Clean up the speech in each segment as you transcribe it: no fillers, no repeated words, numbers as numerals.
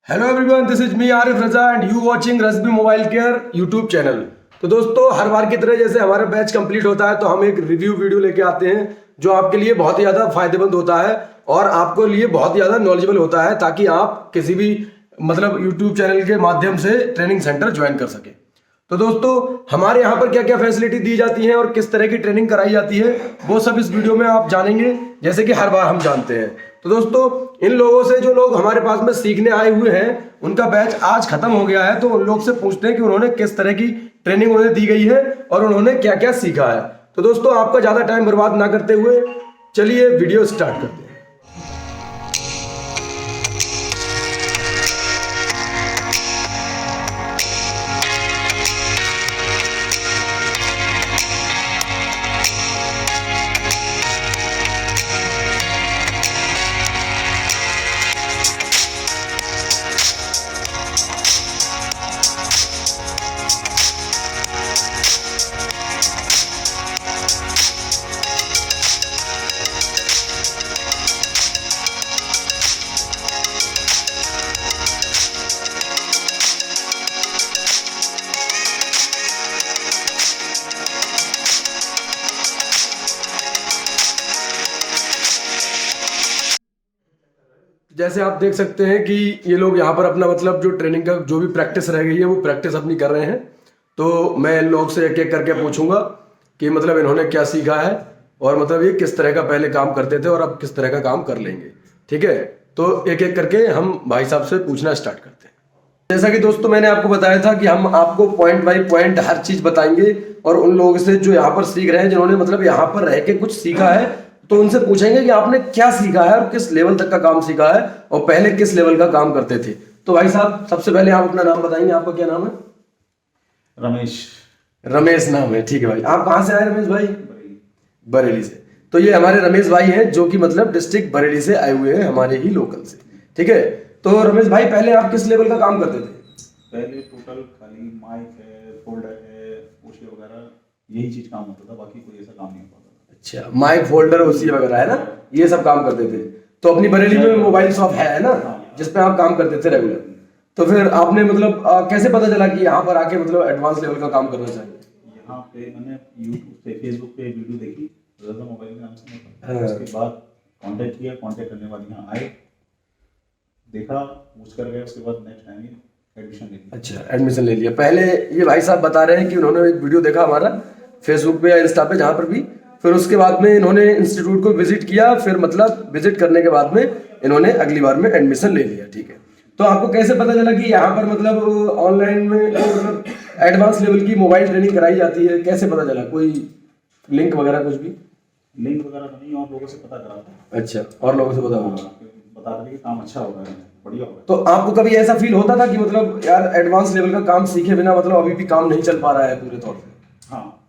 Hello everyone, this is me Arif Raza and you watching Razbi mobile care YouTube channel. तो दोस्तों, हर बार की तरह जैसे हमारा बैच कंप्लीट होता है तो हम एक रिव्यू वीडियो लेके आते हैं जो आपके लिए बहुत ही ज़्यादा फायदेमंद होता है और आपको लिए बहुत ही ज़्यादा नॉलेजेबल होता है, ताकि आप किसी भी यूट्यूब चैनल के माध्यम से ट्रेनिंग सेंटर ज्वाइन कर सके। तो दोस्तों, हमारे यहाँ पर क्या क्या फैसिलिटी दी जाती है और किस तरह की ट्रेनिंग कराई जाती है वो सब इस वीडियो में आप जानेंगे, जैसे कि हर बार हम जानते हैं। तो दोस्तों, इन लोगों से जो लोग हमारे पास में सीखने आए हुए हैं उनका बैच आज खत्म हो गया है, तो उन लोग से पूछते हैं कि उन्होंने किस तरह की ट्रेनिंग उन्हें दी गई है और उन्होंने क्या क्या सीखा है। तो दोस्तों, आपका ज्यादा टाइम बर्बाद ना करते हुए चलिए वीडियो स्टार्ट करते हैं। जैसे आप देख सकते हैं कि ये लोग यहाँ पर अपना जो ट्रेनिंग का जो भी प्रैक्टिस रह गई है वो प्रैक्टिस अपनी कर रहे हैं। तो मैं इन लोग से एक एक करके पूछूंगा कि इन्होंने क्या सीखा है और ये किस तरह का पहले काम करते थे और अब किस तरह का काम कर लेंगे। ठीक है, तो एक एक करके हम भाई साहब से पूछना स्टार्ट करते हैं। जैसा कि दोस्तों मैंने आपको बताया था कि हम आपको पॉइंट बाय पॉइंट हर चीज बताएंगे और उन लोगों से जो यहाँ पर सीख रहे हैं, जिन्होंने यहाँ पर रह के कुछ सीखा है, तो उनसे पूछेंगे कि आपने क्या सीखा है और किस लेवल तक का काम सीखा है और पहले किस लेवल का काम करते थे। तो भाई साहब, सबसे पहले आप अपना नाम बताएंगे। आपका क्या नाम है? रमेश। रमेश नाम है, ठीक है भाई। आप कहाँ से आए रमेश भाई? बरेली से। तो ये हमारे रमेश भाई हैं जो कि डिस्ट्रिक्ट बरेली से आए हुए हैं, हमारे ही लोकल से। ठीक है, तो रमेश भाई पहले आप किस लेवल का काम करते थे? पहले टोटल खाली माइक है, फोल्डर है, ओशी वगैरह, यही चीज काम होता था, बाकी कोई ऐसा काम नहीं होता था। अच्छा, माइक, फोल्डर, ओसी वगैरह है ना, ये सब काम करते थे। तो अपनी बरेली में मोबाइल शॉप है ना, जिसपे आप काम करते थे रेगुलर। तो फिर आपने कैसे पता चला कि यहाँ पर आके एडवांस लेवल का काम करना चाहिए? यहाँ पे मैंने यूट्यूब पे, फेसबुक पे वीडियो देखी, रजा मोबाइल के नाम से। उसके बाद कांटेक्ट किया, कांटेक्ट करने के बाद यहाँ आए, देखा, पूछ कर गए, उसके बाद नेक्स्ट टाइम एडमिशन ले लिया। अच्छा, एडमिशन ले लिया। पहले ये भाई साहब बता रहे हैं कि उन्होंने एक वीडियो देखा हमारा फेसबुक पे या इंस्टा पे, जहाँ पर भी, फिर उसके बाद में इन्होंने इंस्टीट्यूट को विजिट किया, फिर विजिट करने के बाद में इन्होंने अगली बार में एडमिशन ले लिया। ठीक है, तो आपको कैसे पता चला कि यहाँ पर ऑनलाइन में एडवांस लेवल की मोबाइल ट्रेनिंग कराई जाती है? कैसे पता चला? कोई लिंक वगैरह कुछ भी? लिंक वगैरह तो नहीं, और लोगों से पता करा था। अच्छा, और लोगों से पता होगा, बता रहे कि काम अच्छा होगा, बढ़िया होगा। तो आपको कभी ऐसा फील होता था कि यार एडवांस लेवल का काम सीखे बिना अभी भी काम नहीं चल पा रहा है पूरे तौर पे? हाँ,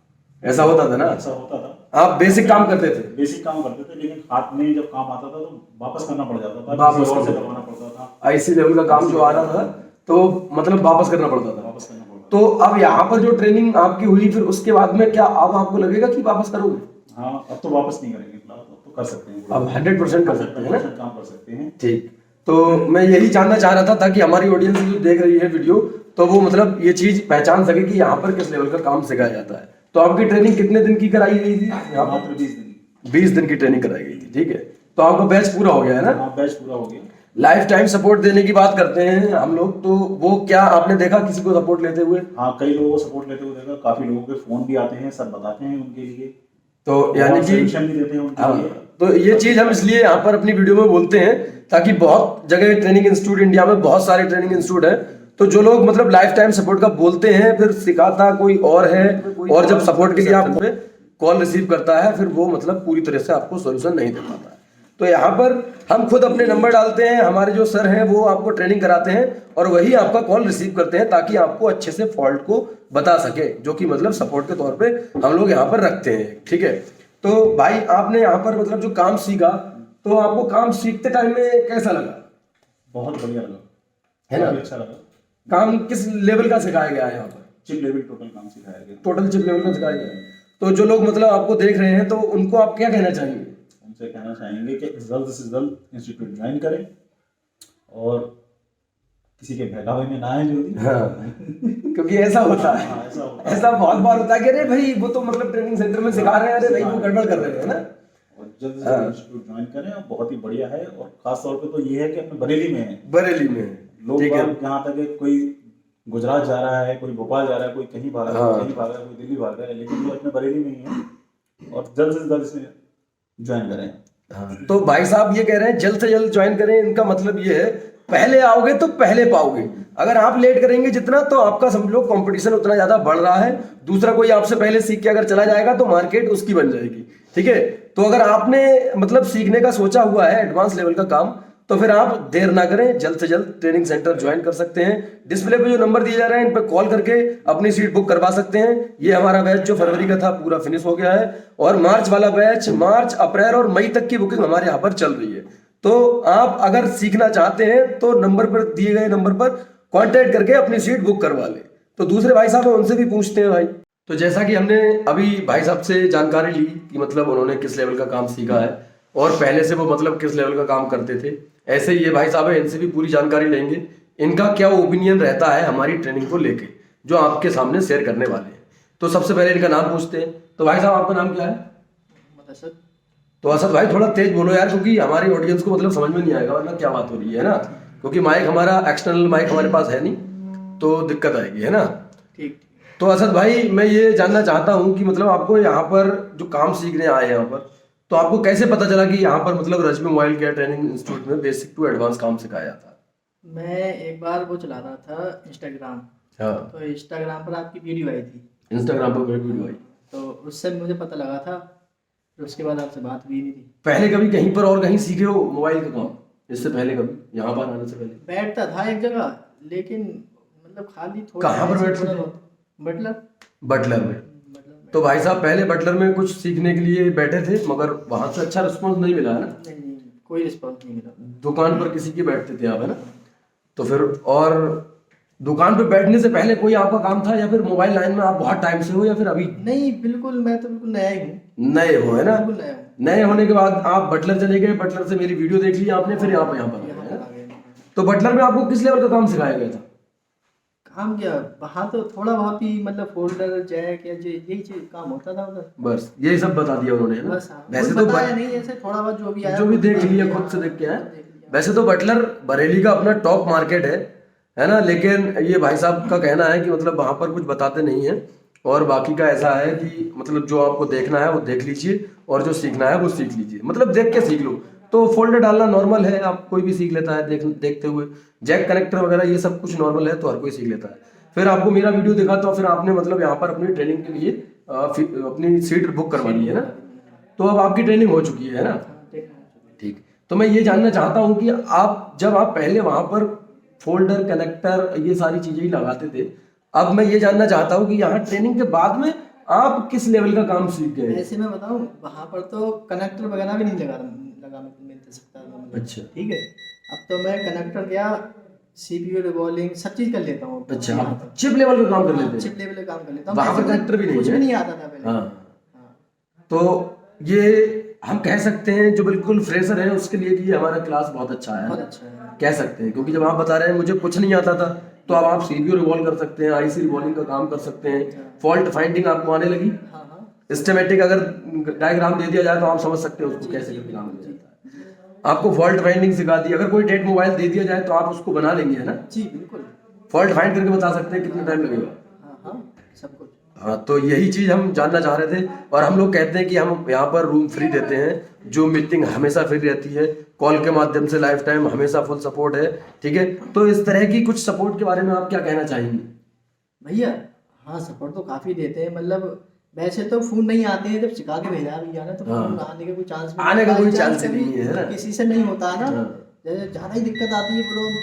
ऐसा होता था ना? ऐसा होता था। आप बेसिक काम करते थे? बेसिक काम करते थे, लेकिन हाथ में जब काम आता था तो वापस करना पड़ जाता था, वापस और से करवाना पड़ता था। आईसी लेवल का काम जो आ रहा था तो वापस करना पड़ता था। वापस करना पड़ता तो अब यहाँ पर जो ट्रेनिंग आपकी हुई, फिर उसके बाद में क्या अब आपको लगेगा कि वापस करोगे? था। हाँ, अब तो वापस नहीं करेंगे फिलहाल, अब तो कर सकते हैं। अब 100% कर सकते हैं ना? काम कर सकते हैं। ठीक, तो मैं यही जानना चाह रहा था ताकि हमारी ऑडियंस जो देख रही है वीडियो, तो वो ये चीज पहचान सके कि यहाँ पर किस लेवल का काम सिखाया जाता है। तो आपकी ट्रेनिंग कितने दिन की कराई गई थी? यहाँ मात्र 20 दिन। 20 दिन की ट्रेनिंग कराई गई थी। ठीक है, तो आपका बैच पूरा हो गया है ना? हाँ, बैच पूरा हो गया। लाइफ टाइम सपोर्ट देने की बात करते हैं हम लोग, तो वो क्या आपने देखा किसी को सपोर्ट लेते हुए? हाँ, कई लोगों को सपोर्ट लेते हुए देखा, काफी लोगों के फोन भी आते हैं, सब बताते हैं उनके लिए, तो यानी कि सॉल्यूशन भी देते हैं उनके लिए। तो ये चीज हम इसलिए यहाँ पर अपनी वीडियो में बोलते हैं ताकि बहुत जगह ट्रेनिंग इंस्टीट्यूट, इंडिया में बहुत सारे ट्रेनिंग इंस्टीट्यूट है, तो जो लोग लाइफ टाइम सपोर्ट का बोलते हैं, फिर सिखाता कोई और है, और जब सपोर्ट के लिए आपको कॉल रिसीव करता है, फिर वो पूरी तरह से आपको सोल्यूशन नहीं दे पाता है। तो यहाँ पर हम खुद अपने नंबर डालते हैं, हमारे जो सर हैं वो आपको ट्रेनिंग कराते हैं और वही आपका कॉल रिसीव करते हैं, ताकि आपको अच्छे से फॉल्ट को बता सके, जो कि सपोर्ट के तौर पे हम लोग यहाँ पर रखते हैं। ठीक है, तो भाई आपने यहाँ पर जो काम सीखा, तो आपको काम सीखते टाइम में कैसा लगा? बहुत बढ़िया लगा, है ना? अच्छा लगा। काम किस लेवल का सिखाया गया है यहाँ पर? चिप लेवल टोटल काम सिखाया गया। टोटल चिप लेवल का सिखाया गया है। तो जो लोग आपको देख रहे हैं, तो उनको आप क्या कहना चाहेंगे? उनसे कहना चाहेंगे कि जल्द से जल्द इंस्टीट्यूट ज्वाइन करें और किसी के बहकावे में ना है जो हाँ, क्योंकि ऐसा होता है, ऐसा होता है। ऐसा बहुत बार होता है कि अरे भाई वो तो मतलब ट्रेनिंग सेंटर में सिखा रहे हैं, अरे भाई वो गड़बड़ कर रहे हैं ना। और जल्द से जल्द इंस्टीट्यूट ज्वाइन करें, और बहुत ही बढ़िया है। और खास तौर पे तो ये है कि अपने बरेली में है, बरेली में लोग ठीक है। यहाँ तक है कोई गुजरात जा रहा है, कोई भोपाल जा रहा है, कोई कहीं भाग रहा है, हाँ। कोई कहीं भाग रहा है, कोई दिल्ली भाग रहा है, लेकिन ये अपने बरेली में ही है। और जल्द से जल्द इसमें ज्वाइन करें। हाँ, तो भाई साहब ये कह रहे हैं जल्द से जल्द ज्वाइन करें। इनका मतलब ये है पहले आओगे तो पहले पाओगे, अगर आप लेट करेंगे जितना तो आपका समझ लो कंपटीशन उतना ज्यादा बढ़ रहा है। दूसरा कोई आपसे पहले सीख के अगर चला जाएगा तो मार्केट उसकी बन जाएगी, ठीक है। तो अगर आपने मतलब सीखने का सोचा हुआ है एडवांस लेवल का काम, तो फिर आप देर ना करें, जल्द से जल्द ट्रेनिंग सेंटर ज्वाइन कर सकते हैं। डिस्प्ले पे जो नंबर दिए जा रहे हैं इन पे कॉल करके अपनी सीट बुक करवा सकते हैं। ये हमारा बैच जो फरवरी का था पूरा फिनिश हो गया है, और मार्च वाला बैच मार्च, अप्रैल और मई तक की बुकिंग हमारे यहाँ पर चल रही है। तो आप अगर सीखना चाहते हैं तो नंबर पर दिए गए नंबर पर कांटेक्ट करके अपनी सीट बुक करवा ले। तो दूसरे भाई साहब हैं उनसे भी पूछते हैं भाई। तो जैसा कि हमने अभी भाई साहब से जानकारी ली कि मतलब उन्होंने किस लेवल का काम सीखा है और पहले से वो मतलब किस लेवल का काम करते थे, ऐसे ही ये भाई साहब है, इनसे भी पूरी जानकारी लेंगे इनका क्या ओपिनियन रहता है हमारी ट्रेनिंग को लेके, जो आपके सामने शेयर करने वाले हैं। तो सबसे पहले इनका नाम पूछते हैं। तो भाई साहब आपका नाम क्या है? तो असद भाई थोड़ा तेज बोलो यार, क्योंकि हमारी ऑडियंस को मतलब समझ में नहीं आएगा वरना क्या बात हो रही है ना, क्योंकि माइक हमारा एक्सटर्नल माइक हमारे पास है नहीं तो दिक्कत आएगी, है ना। ठीक। तो असद भाई मैं ये जानना चाहता हूँ कि मतलब आपको यहाँ पर जो काम सीखने आए हैं यहाँ पर, तो आपको कैसे पता चला कि यहाँ पर मतलब रश्मि मोबाइल केयर ट्रेनिंग इंस्टीट्यूट में बेसिक टू एडवांस काम सिखाया जाता है? मैं एक बार वो चला रहा था इंस्टाग्राम, हाँ, तो इंस्टाग्राम पर आपकी वीडियो आई थी, इंस्टाग्राम पर वीडियो आई। तो उससे मुझे पता लगा था, फिर उसके बाद आपसे बात हुई नहीं थी। पहले कभी कहीं पर और कहीं सीखे हो मोबाइल का काम इससे पहले, कभी यहाँ पर आने से पहले? बैठता था एक जगह, लेकिन मतलब खाली थोड़ा। कहाँ पर बैठते थे? मतलब बटलर में। तो भाई साहब पहले बटलर में कुछ सीखने के लिए बैठे थे, मगर वहां से अच्छा रिस्पॉन्स नहीं मिला है ना? नहीं, कोई रिस्पॉन्स नहीं मिला। दुकान पर किसी की बैठते थे आप, है ना? तो फिर और दुकान पे बैठने से पहले कोई आपका काम था, या फिर मोबाइल लाइन में आप बहुत टाइम से हो, या फिर अभी नहीं, बिल्कुल मैं तो बिल्कुल नया ही हूँ। नए हो, है ना? बिल्कुल नया हूँ। नए होने के बाद आप बटलर चले गए, बटलर से मेरी वीडियो देख ली आपने, फिर यहाँ पर आ गए, है ना? तो बटलर में आपको किस लेवल का काम सिखाया गया था? काम किया वहाँ तो थोड़ा बहुत ही मतलब फोल्डर जैक या यही चीज काम होता था उधर। बस यही सब बता दिया उन्होंने, है ना? बस हाँ, वैसे कुछ तो बताया नहीं, ऐसे थोड़ा बहुत जो भी आया जो भी वो देख लिया, लिया, खुद से देख के आए। देख लिया। वैसे तो बटलर बरेली का अपना टॉप मार्केट है ना? लेकिन ये भाई साहब का कहना है कि मतलब वहां पर कुछ बताते नहीं है, और बाकी का ऐसा है कि मतलब जो आपको देखना है वो देख लीजिए, और जो सीखना है वो सीख लीजिए, मतलब देख के सीख लो। तो फोल्डर डालना नॉर्मल है, आप कोई भी सीख लेता है देखते हुए। जैक कनेक्टर वगैरह ये सब कुछ नॉर्मल है, तो हर कोई सीख लेता है। फिर आपको मेरा वीडियो देखा तो फिर आपने मतलब यहाँ पर अपनी ट्रेनिंग के लिए अपनी सीट बुक करवा ली है ना? तो अब आपकी ट्रेनिंग हो चुकी है ना? ठीक। तो मैं ये जानना चाहता हूँ कि आप जब आप पहले वहां पर फोल्डर कनेक्टर ये सारी चीजें ही लगाते थे, अब मैं ये जानना चाहता हूँ कि यहाँ ट्रेनिंग के बाद में आप किस लेवल का काम सीख गए? ऐसे मैं बताऊं, वहां पर तो कनेक्टर वगैरह भी नहीं लगा मिल सकता था मुझे। अच्छा। ठीक है, अब तो मैं कनेक्टर क्या, सीपीयू रिवॉल्विंग सब चीज कर लेता हूँ। अच्छा, आप चिप लेवल का काम कर लेते हैं? चिप लेवल का काम कर लेता हूँ। वहां पर कनेक्टर भी नहीं कुछ है? भी नहीं आता था पहले। हाँ। तो ये हम कह सकते हैं जो बिल्कुल फ्रेशर है उसके लिए कि हमारा क्लास बहुत अच्छा है, बहुत अच्छा है। कह सकते हैं, क्योंकि जब आप बता रहे हैं मुझे कुछ नहीं आता था, तो अब आप सीपीयू रिवॉल्व कर सकते हैं, आईसी रिवॉल्विंग का काम कर सकते हैं, फॉल्ट फाइंडिंग आपको आने लगी, हाँ हाँ, सिस्टमेटिक अगर डायग्राम दे दिया जाए तो आप समझ सकते हैं उसको कैसे काम किया जाता है। आपको फॉल्ट फाइंडिंग सिखा दी, अगर कोई डेड मोबाइल दे दिया जाए तो आप उसको बना लेंगे, है ना? जी बिल्कुल। फॉल्ट फाइंड करके बता सकते हैं कितना टाइम लगेगा। हाँ हाँ, सब कुछ। हाँ, तो यही चीज हम जानना चाह रहे थे, और हम लोग कहते हैं कि हम यहाँ पर रूम फ्री देते हैं, जो मीटिंग हमेशा फ्री रहती है, कॉल के माध्यम से लाइफ टाइम हमेशा फुल सपोर्ट है, ठीक है? तो इस तरह की कुछ सपोर्ट के बारे में आप क्या कहना चाहेंगे? भैया हाँ, सपोर्ट तो काफी देते हैं, मतलब वैसे तो फोन नहीं आते हैं, जब सिखा के भेजा भैया ने तो फोन आने का कोई चांस आने का कोई चांस ही नहीं है ना? किसी से नहीं होता है ना। जैसे ज्यादा ही दिक्कत आती है,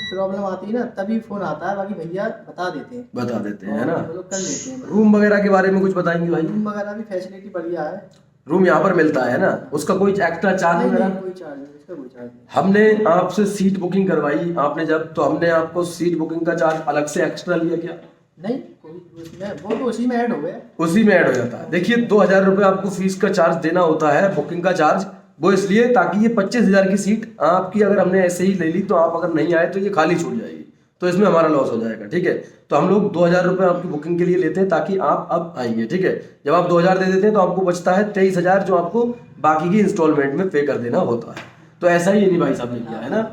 प्रॉब्लम आती है ना, तभी फोन आता है, बाकी भैया बता देते हैं, है ना? वो लोग कर लेते हैं। रूम वगैरह के बारे में कुछ बताएंगे भाई? रूम वगैरह भी फैसिलिटी बढ़िया है। रूम यहाँ पर मिलता है ना? उसका कोई एक्स्ट्रा चार्ज वगैरह? कोई चार्ज नहीं, उसका कोई चार्ज नहीं। हमने आपसे सीट बुकिंग करवाई आपने जब, तो हमने आपको सीट बुकिंग का चार्ज अलग से एक्स्ट्रा लिया क्या? नहीं, कोई उसमें वो तो उसी में ऐड हो गया। उसी में ऐड हो जाता है। देखिए 2000 रुपये आपको फीस का चार्ज देना होता है, बुकिंग का चार्ज, वो इसलिए ताकि ये 25,000 की सीट आपकी अगर हमने ऐसे ही ले ली तो आप अगर नहीं आए तो ये खाली छूट जाएगी। तो तो इसमें हमारा लॉस हो जाएगा, ठीक है। तो हम लोग 2,000 रुपये आपकी बुकिंग के लिए लेते हैं ताकि आप अब आइए, ठीक है। जब आप 2,000 दे देते हैं तो आपको बचता है 23,000 जो आपको बाकी की इंस्टॉलमेंट में पे कर देना होता है। तो ऐसा ही नहीं भाई साहब ने किया है ना।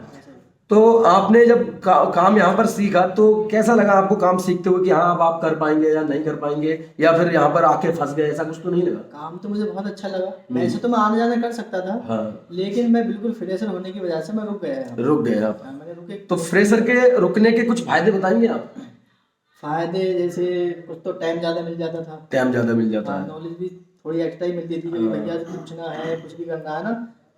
तो आपने जब काम यहाँ पर सीखा तो कैसा लगा आपको काम सीखते हुए कि हाँ अब आप कर पाएंगे या नहीं कर पाएंगे, या फिर यहाँ पर आके फंस गए, ऐसा कुछ तो नहीं लगा? काम तो मुझे बहुत अच्छा लगा। वैसे तो मैं आने जाने कर सकता था, हाँ। लेकिन मैं बिल्कुल फ्रेशर होने की वजह से मैं रुक गया यहाँ पे। रुक गए आप। हाँ, मैंने रुके। तो फ्रेशर के रुकने के कुछ फायदे बताएंगे आप? फायदे जैसे कुछ तो टाइम ज़्यादा मिल जाता था, टाइम ज़्यादा मिल जाता है, नॉलेज भी थोड़ी एक्स्ट्रा ही मिलती थी, क्योंकि भैया से पूछना है, कुछ भी करना है ना,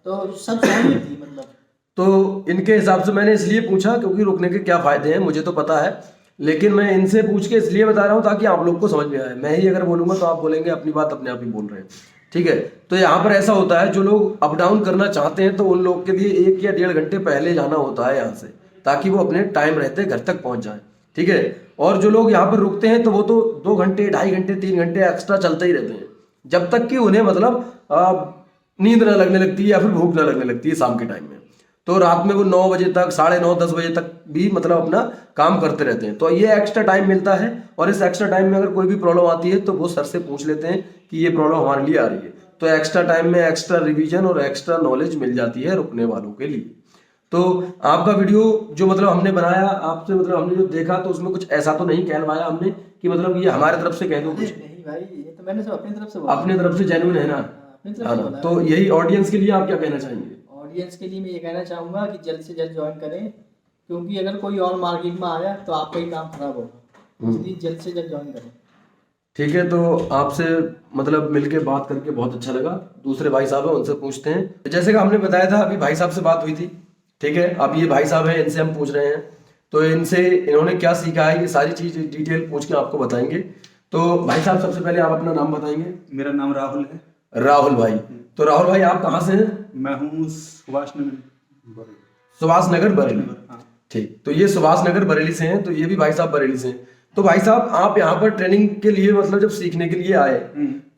तो सब सहूलियत थी मतलब। तो इनके हिसाब से मैंने इसलिए पूछा क्योंकि रुकने के क्या फायदे हैं मुझे तो पता है, लेकिन मैं इनसे पूछ के इसलिए बता रहा हूँ ताकि आप लोग को समझ में आए। मैं ही अगर बोलूँगा तो आप बोलेंगे अपनी बात अपने आप ही बोल रहे हैं, ठीक है। तो यहाँ पर ऐसा होता है, जो लोग अप डाउन करना चाहते हैं तो उन लोग के लिए 1 या 1.5 घंटे पहले जाना होता है यहाँ से, ताकि वो अपने टाइम रहते घर तक पहुँच जाए, ठीक है। और जो लोग यहाँ पर रुकते हैं तो वो तो 2 घंटे 2.5 घंटे 3 घंटे एक्स्ट्रा चलते ही रहते हैं, जब तक कि उन्हें मतलब नींद ना लगने लगती है या फिर भूख ना लगने लगती है शाम के टाइम में। तो रात में वो 9 बजे तक 9:30 10 बजे तक भी मतलब अपना काम करते रहते हैं। तो ये एक्स्ट्रा टाइम मिलता है, और इस एक्स्ट्रा टाइम में अगर कोई भी प्रॉब्लम आती है तो वो सर से पूछ लेते हैं कि ये प्रॉब्लम हमारे लिए आ रही है। तो एक्स्ट्रा टाइम में एक्स्ट्रा रिवीजन और एक्स्ट्रा नॉलेज मिल जाती है रुकने वालों के लिए। तो आपका वीडियो जो मतलब हमने बनाया आपसे, मतलब हमने जो देखा, तो उसमें कुछ ऐसा तो नहीं कहलवाया हमने कि मतलब ये हमारे तरफ से कह दो कुछ? नहीं भाई, ये तो मैंने सब अपनी तरफ से बोला। अपने तरफ से जेन्युइन है ना? अपनी तरफ से बोला। तो यही ऑडियंस के लिए आप क्या कहना चाहेंगे? ऑडियंस के लिए मैं ये कहना चाहूँगा कि जल्द से जल्द ज्वाइन करें, क्योंकि अगर कोई और मार्केट में आया तो आपका ही काम खराब होगा, इसलिए जल्द से जल्द ज्वाइन करें। ठीक है, तो आपसे मतलब मिलके बात करके बहुत अच्छा लगा। दूसरे भाई साहब हैं, उनसे पूछते हैं। जैसे कि हमने बताया था, अभी भाई साहब से बात हुई थी, ठीक है। अब ये भाई साहब हैं, इनसे हम पूछ रहे हैं, तो इनसे इन्होंने क्या सीखा है ये सारी चीज़ डिटेल पूछ के आपको बताएंगे। तो भाई साहब सबसे पहले आप अपना नाम बताएंगे। मेरा नाम राहुल है। राहुल भाई, तो राहुल भाई आप कहाँ से हैं? मैं हूँ सुभाष नगर, सुभाष नगर बरेली। हाँ। ठीक, तो ये सुभाष नगर बरेली से हैं, तो ये भी भाई साहब बरेली से हैं। तो भाई साहब आप यहाँ पर ट्रेनिंग के लिए मतलब जब सीखने के लिए आए,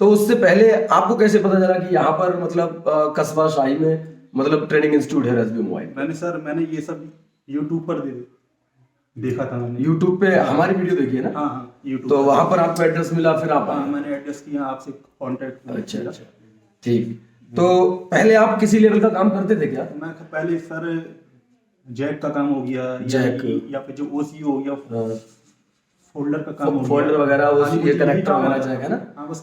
तो उससे पहले आपको कैसे पता चला कि यहाँ पर मतलब कस्बा शाही में मतलब ट्रेनिंग इंस्टीट्यूट है रसबी मोबाइल? मैंने ये सब यूट्यूब पर देखा था। मैंने यूट्यूब पे हमारी वीडियो देखी है ना? हाँ यूट्यूब। तो वहां पर आपको एड्रेस मिला, फिर आप आए? मैंने एड्रेस किया, आपसे कांटेक्ट। अच्छा, ठीक। तो पहले आप किसी लेवल का काम करते थे क्या? मैं पहले सर जैक का काम हो गया, जैक या फिर जो ओसी हो गया, फोल्डर का काम हो गया, फोल्डर वगैरह, वो ये कनेक्टर वगैरह जैक है ना?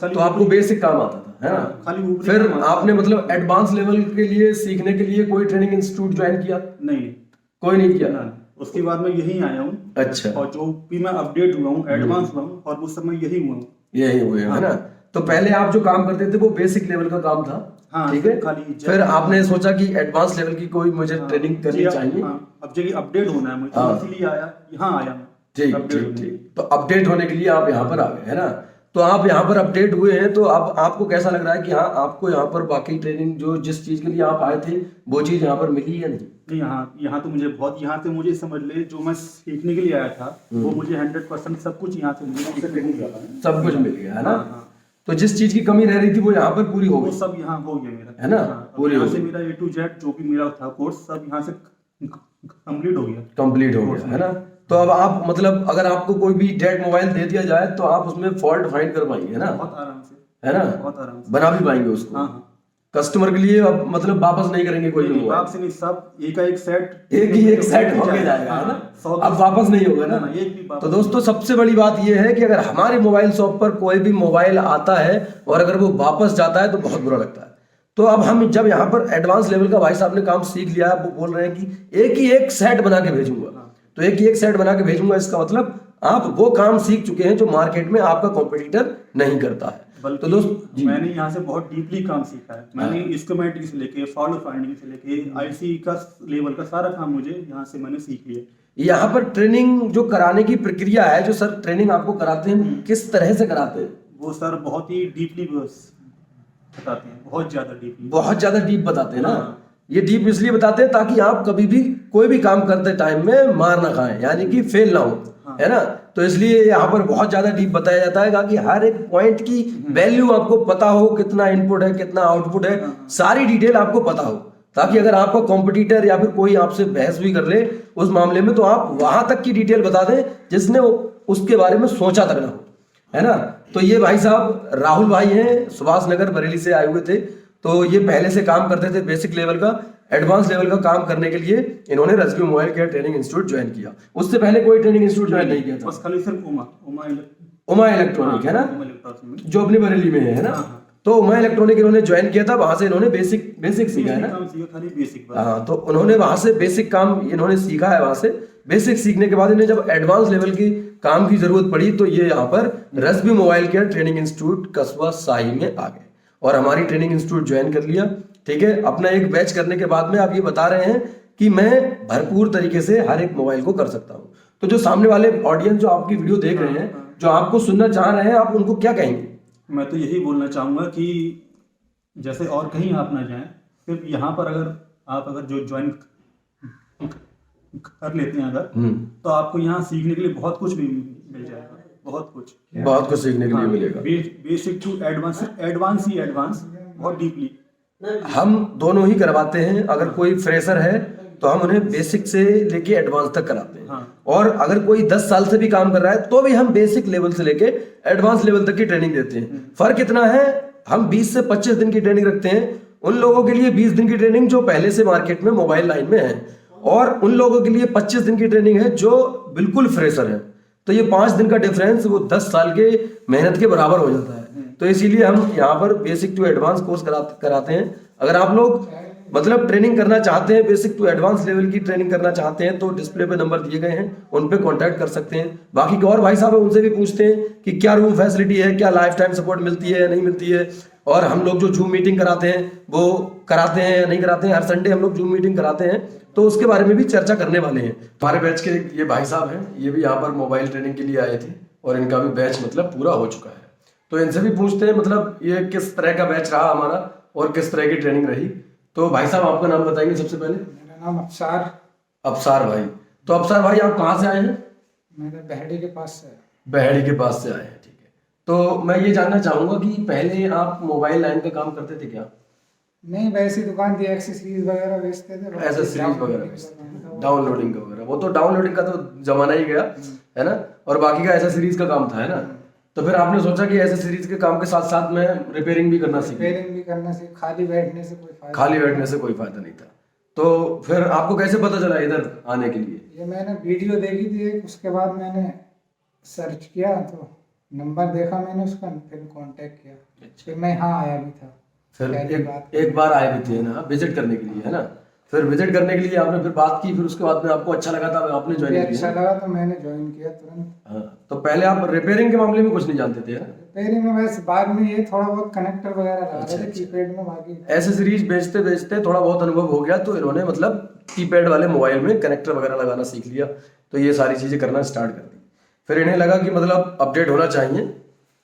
तो आपको बेसिक काम आता था, है ना? खाली फिर आपने मतलब एडवांस लेवल के लिए सीखने के लिए कोई ट्रेनिंग इंस्टीट्यूट ज्वाइन किया? नहीं, कोई नहीं किया। उसके बाद मैं यहीं आया हूँ। अच्छा। और जो भी मैं अपडेट हुआ हूँ, एडवांस हुआ हूँ, और उस समय यही हुआ हूँ। यही हुए है ना? तो पहले आप जो काम करते थे वो बेसिक लेवल का काम था, ठीक है। फिर आपने सोचा कि एडवांस लेवल की कोई मुझे ट्रेनिंग करनी चाहिए। अब जगह अपडेट होना है मुझे, इसीलिए यहाँ आया मैं। ठीक ठीक ठीक। तो अपडेट होने के लिए आप यहाँ पर आ गए, है ना? तो आप यहाँ पर अपडेट हुए हैं, तो अब आपको कैसा लग रहा है कि हाँ आपको यहाँ पर बाकी ट्रेनिंग जो जिस चीज के लिए आप आए थे वो चीज यहाँ पर मिली या नहीं? यहाँ तो मुझे बहुत, यहाँ से मुझे समझ ले जो मैं सीखने के लिए आया था वो मुझे 100% सब कुछ यहाँ से मुझे सब कुछ मिल गया, है ना? तो जिस चीज की कमी रह रही थी वो यहाँ पर पूरी हो गई, सब यहाँ हो गया मेरा, है ना? पूरी यहाँ से मेरा A to Z जो भी मेरा था कोर्स सब यहाँ से कंप्लीट हो गया, है ना? तो अब आप मतलब अगर आपको कोई भी डेड मोबाइल दे दिया जाए तो आप उसमें फॉल्ट फाइंड कर पाएंगे, है ना? बहुत आराम से, है ना? बहुत आराम से बना भी पाएंगे उसको। हाँ। कस्टमर के लिए अब मतलब वापस नहीं करेंगे कोई भी मोबाइल, से नहीं, सब एक का एक सेट, एक सेट हो के जाएगा, है ना? अब वापस नहीं होगा ना? एक भी। तो दोस्तों सबसे बड़ी बात यह है कि अगर हमारे मोबाइल शॉप पर कोई भी मोबाइल आता है और अगर वो वापस जाता है तो बहुत बुरा लगता है। तो अब हम जब यहाँ पर एडवांस लेवल का भाई साहब ने काम सीख लिया, वो बोल रहे हैं कि एक ही एक सेट बना के भेजूंगा, तो एक ही एक सेट बना के भेजूंगा, इसका मतलब आप वो काम सीख चुके हैं जो मार्केट में आपका कॉम्पिटिटर नहीं करता है। तो दोस्त मैंने यहाँ से बहुत डीपली काम सीखा है। मैंने स्कीमेटिक से लेके फॉल्ट फाइंडिंग से लेके आईसी का लेवल का सारा काम मुझे यहाँ से मैंने सीख लिया। यहाँ पर ट्रेनिंग जो कराने की प्रक्रिया है, जो सर ट्रेनिंग आपको कराते हैं किस तरह से कराते हैं? वो सर बहुत ही डीपली बताते हैं, बहुत ज्यादा डीप बताते हैं ना? ये डीप इसलिए बताते हैं ताकि आप कभी भी कोई भी काम करते टाइम में मार ना खाएं, यानी कि फेल ना हो, है ना? तो इसलिए यहाँ पर बहुत ज्यादा डीप बताया जाता है ताकि हर एक पॉइंट की वैल्यू आपको पता हो, कितना इनपुट है कितना आउटपुट है, सारी डिटेल आपको पता हो, ताकि अगर आपका कॉम्पिटिटर या फिर कोई आपसे बहस भी कर ले उस मामले में, तो आप वहां तक की डिटेल बता दें जिसने उसके बारे में सोचा तक ना हो, है ना। तो ये भाई साहब राहुल भाई हैं, सुभाष नगर बरेली से आए हुए थे। तो ये पहले से काम करते थे बेसिक लेवल का, एडवांस लेवल का काम करने के लिए इन्होंने Razbi mobile care training institute join किया। उससे पहले कोई ट्रेनिंग इंस्टीट्यूट ज्वाइन नहीं किया था। बस खाली सिर्फ उमा इलेक्ट्रॉनिक, है ना, उमा इलेक्ट्रॉनिक जो अपनी बरेली में है ना। तो उमा इलेक्ट्रॉनिक इन्होंने ज्वाइन किया था, वहां से इन्होंने बेसिक सीखा है ना। काम सीखा, खाली बेसिक बस। हाँ, तो उन्होंने वहां से बेसिक काम इन्होंने सीखा है। वहां से बेसिक सीखने के बाद इन्हें जब एडवांस लेवल की काम की जरूरत पड़ी तो ये यहाँ पर रजबी मोबाइल केयर ट्रेनिंग इंस्टीट्यूट कस्बा शाही में आ गए और हमारी ट्रेनिंग इंस्टीट्यूट ज्वाइन कर लिया। ठीक है, अपना एक बैच करने के बाद में आप ये बता रहे हैं कि मैं भरपूर तरीके से हर एक मोबाइल को कर सकता हूँ। तो जो सामने वाले ऑडियंस जो आपकी वीडियो देख रहे हैं, जो आपको सुनना चाह रहे हैं, आप उनको क्या कहेंगे? मैं तो यही बोलना चाहूँगा कि जैसे और कहीं आप ना जाएं, सिर्फ यहाँ पर अगर जो ज्वाइन कर लेते हैं अगर, तो आपको यहाँ सीखने के लिए बहुत कुछ भी मिल जाएगा, बहुत कुछ सीखने के लिए मिलेगा। बेसिक टू एडवांस बहुत डीपली हम दोनों ही करवाते हैं। अगर कोई फ्रेशर है तो हम उन्हें बेसिक से लेके एडवांस तक कराते हैं। और अगर कोई 10 साल से भी काम कर रहा है तो भी हम बेसिक लेवल से लेके एडवांस लेवल तक की ट्रेनिंग देते हैं। फर्क इतना है, हम 20 से 25 दिन की ट्रेनिंग रखते हैं उन लोगों के लिए, 20 दिन की ट्रेनिंग जो पहले से मार्केट में मोबाइल लाइन में है, और उन लोगों के लिए 25 दिन की ट्रेनिंग है जो बिल्कुल फ्रेशर है। तो ये 5 दिन का डिफरेंस वो 10 साल के मेहनत के बराबर हो जाता है। तो इसीलिए हम यहाँ पर बेसिक टू एडवांस कोर्स कराते हैं। अगर आप लोग मतलब ट्रेनिंग करना चाहते हैं, बेसिक टू एडवांस लेवल की ट्रेनिंग करना चाहते हैं, तो डिस्प्ले पे नंबर दिए गए हैं, उन पे कांटेक्ट कर सकते हैं। बाकी के और भाई साहब है उनसे भी पूछते हैं कि क्या रूम फैसिलिटी है, क्या लाइफ टाइम सपोर्ट मिलती है या नहीं मिलती है, और हम लोग जो जूम मीटिंग कराते हैं वो कराते हैं या नहीं कराते हैं। हर संडे हम लोग जूम मीटिंग कराते हैं, तो उसके बारे में भी चर्चा करने वाले हैं। हमारे बैच के ये भाई साहब हैं, ये भी यहाँ पर मोबाइल ट्रेनिंग के लिए आए थे और इनका भी बैच मतलब पूरा हो चुका है। तो इनसे भी पूछते हैं मतलब ये किस तरह का बैच रहा हमारा और किस तरह की ट्रेनिंग रही। तो भाई साहब आपका नाम बताएंगे सबसे पहले? मेरा नाम अफसार। अफसार भाई। तो अफसार भाई आप कहाँ से आए हैं? मैं बहेड़ी के पास से। बहेड़ी के पास से आए हैं, ठीक है। तो मैं ये जानना चाहूंगा कि पहले आप मोबाइल लाइन का काम करते थे क्या? नहीं, वैसी दुकान थी, एक्सेसरीज वगैरह बेचते थे। एक्सेसरीज वगैरह, डाउनलोडिंग का वगैरह, वो तो डाउनलोडिंग का तो जमाना ही गया है ना, और बाकी का एक्सेसरीज का काम था, है ना। तो फिर आपने सोचा कि एक्सेसरीज के काम के साथ साथ मैं रिपेयरिंग भी करना सीखूं। रिपेयरिंग भी करना सीख, खाली बैठने से कोई फायदा नहीं था। तो फिर आपको कैसे पता चला इधर आने के लिए? ये मैंने वीडियो देखी थी एक, उसके बाद मैंने सर्च किया तो नंबर देखा मैंने उसका, फिर कांटेक्ट किया। फिर मैं यहाँ आया भी था। फिर एक बार आए भी थे ना विजिट करने के लिए, है ना। फिर विजिट करने के लिए आपने फिर बात की, फिर उसके बाद में आपको अच्छा लगा था, आपने ज्वाइन किया? अच्छा लगा तो मैंने ज्वाइन किया तुरंत। हाँ, तो पहले आप रिपेयरिंग के मामले में कुछ नहीं जानते थे? रिपेयरिंग में वैसे बाद में ये थोड़ा बहुत कनेक्टर वगैरह लगा रहे थे कीपैड में, बाकी एक्सेसरीज बेचते बेचते थोड़ा बहुत अनुभव हो गया, तो इन्होंने मतलब कीपैड वाले मोबाइल में कनेक्टर वगैरह लगाना सीख लिया। तो ये सारी चीजें करना स्टार्ट कर दी। फिर इन्हें लगा कि मतलब अपडेट होना चाहिए,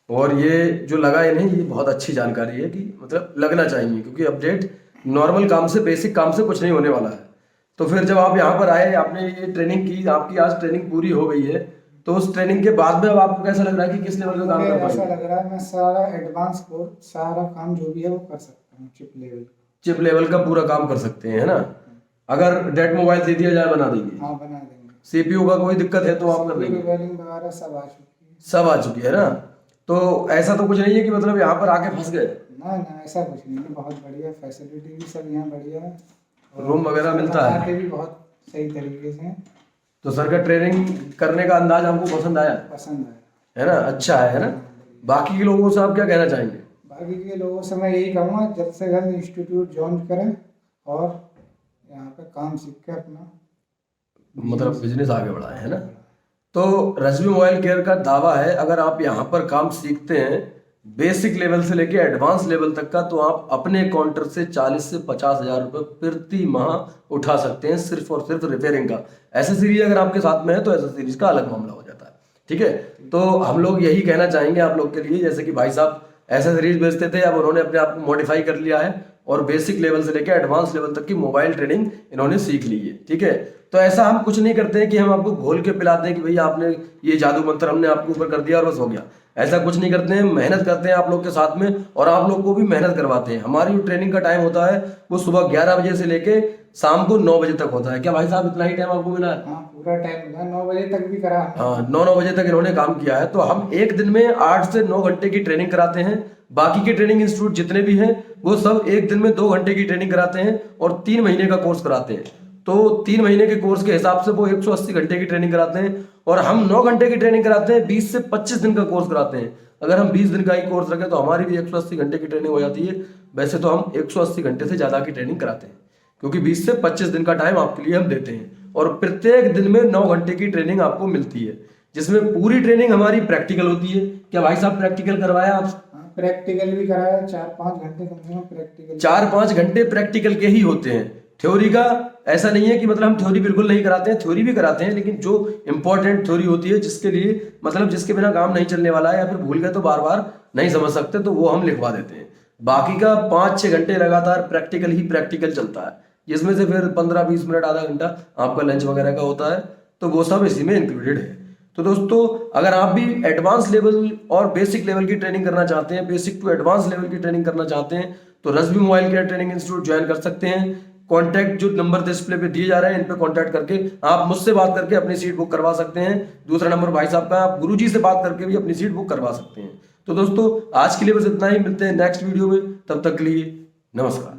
और ये जो लगा इन्हें, ये बहुत अच्छी जानकारी है कि मतलब लगना चाहिए, क्योंकि अपडेट नॉर्मल काम से, बेसिक काम से कुछ नहीं होने वाला है। तो फिर जब आप यहाँ पर आए, आपने ये ट्रेनिंग की, आपकी आज ट्रेनिंग पूरी हो गई है, तो उस ट्रेनिंग के बाद में अब आपको कैसा लग रहा है कि किस लेवल का काम कर पाएंगे? ऐसा लग रहा है मैं सारा एडवांस कोर्स, सारा काम जो भी है वो कर सकता हूँ। चिप लेवल का पूरा काम कर सकते हैं, है ना। अगर डेट मोबाइल दे दिया जाए बना देंगे? हाँ, बना देंगे। सीपीयू का कोई दिक्कत है तो आप कर देंगे? वगैरह सब आ चुकी है ना। तो ऐसा तो कुछ नहीं है कि मतलब यहाँ पर आके फंस गए? ना, ऐसा कुछ नहीं है। बहुत बढ़िया फैसिलिटी भी सब यहाँ बढ़िया है, रूम वगैरह मिलता है भी बहुत सही तरीके से। तो सर का ट्रेनिंग करने का अंदाज हमको पसंद आया, है ना, अच्छा है ना। बाकी के लोगों से आप क्या कहना चाहेंगे? बाकी के लोगों से मैं यही कहूँगा जल्द से जल्द इंस्टीट्यूट ज्वाइन करें और यहाँ पे काम सीख के अपना मतलब बिजनेस आगे बढ़ाएं, है ना। तो रजबी मोबाइल केयर का दावा है, अगर आप यहाँ पर काम सीखते हैं बेसिक लेवल से लेके एडवांस लेवल तक का, तो आप अपने काउंटर से 40 से 50 हजार रुपये प्रति माह उठा सकते हैं, सिर्फ और सिर्फ रिपेयरिंग का। एक्सेसरीज अगर आपके साथ में है तो एक्सेसरीज का अलग मामला हो जाता है, ठीक है। तो हम लोग यही कहना चाहेंगे आप लोग के लिए, जैसे कि भाई साहब एक्सेसरीज बेचते थे, अब उन्होंने अपने आप को मॉडिफाई कर लिया है और बेसिक लेवल से लेकर एडवांस लेवल तक की मोबाइल ट्रेनिंग इन्होंने सीख ली है। ठीक है, तो ऐसा हम कुछ नहीं करते हैं कि हम आपको घोल के पिलाते हैं कि भैया आपने ये जादू मंत्र हमने आपके ऊपर कर दिया और बस हो गया। ऐसा कुछ नहीं करते हैं, मेहनत करते हैं आप लोग के साथ में और आप लोग को भी मेहनत करवाते हैं। हमारी जो ट्रेनिंग का टाइम होता है वो सुबह 11 बजे से लेके शाम को 9 बजे तक होता है। क्या भाई साहब इतना ही टाइम आपको मिला है? हाँ, पूरा टाइम मिला, 9 बजे तक भी करा। हाँ, 9 बजे तक इन्होंने काम किया है। तो हम एक दिन में 8 से 9 घंटे की ट्रेनिंग कराते हैं। बाकी के ट्रेनिंग इंस्टीट्यूट जितने भी हैं वो सब एक दिन में 2 घंटे की ट्रेनिंग कराते हैं और 3 महीने का कोर्स कराते हैं। तो 3 महीने के कोर्स के हिसाब से वो 180 घंटे की ट्रेनिंग कराते हैं और हम 9 घंटे की ट्रेनिंग कराते हैं। 20 से 25 दिन का कोर्स कराते हैं। अगर हम 20 दिन का ही कोर्स रखें तो हमारी भी 180 घंटे की ट्रेनिंग हो जाती है। वैसे तो हम 180 घंटे से ज्यादा की ट्रेनिंग कराते हैं क्योंकि 20 से 25 दिन का टाइम आपके लिए हम देते हैं और प्रत्येक दिन में 9 घंटे की ट्रेनिंग आपको मिलती है, जिसमें पूरी ट्रेनिंग हमारी प्रैक्टिकल होती है। क्या भाई साहब प्रैक्टिकल करवाया आप? प्रैक्टिकल भी कराया, 4-5 घंटे कम से कम प्रैक्टिकल। 4-5 घंटे प्रैक्टिकल के ही होते हैं। थ्योरी का ऐसा नहीं है कि मतलब हम थ्योरी बिल्कुल नहीं कराते हैं, थ्योरी भी कराते हैं, लेकिन जो इंपॉर्टेंट थ्योरी होती है जिसके लिए मतलब जिसके बिना काम नहीं चलने वाला है या फिर भूल गए तो बार बार नहीं समझ सकते, तो वो हम लिखवा देते हैं। बाकी का 5-6 घंटे लगातार प्रैक्टिकल ही प्रैक्टिकल चलता है, जिसमें से फिर 15-20 मिनट आधा घंटा आपका लंच वगैरह का होता है, तो वो सब इसी में इंक्लूडेड है। तो दोस्तों अगर आप भी एडवांस लेवल और बेसिक लेवल की ट्रेनिंग करना चाहते हैं, बेसिक टू एडवांस लेवल की ट्रेनिंग करना चाहते हैं, तो Rashmi mobile care training institute join कर सकते हैं। कॉन्टैक्ट जो नंबर डिस्प्ले पे दिए जा रहे हैं इन पे कॉन्टैक्ट करके आप मुझसे बात करके अपनी सीट बुक करवा सकते हैं। दूसरा नंबर भाई साहब का, आप गुरुजी से बात करके भी अपनी सीट बुक करवा सकते हैं। तो दोस्तों आज के लिए बस इतना ही, मिलते हैं नेक्स्ट वीडियो में, तब तक के लिए नमस्कार।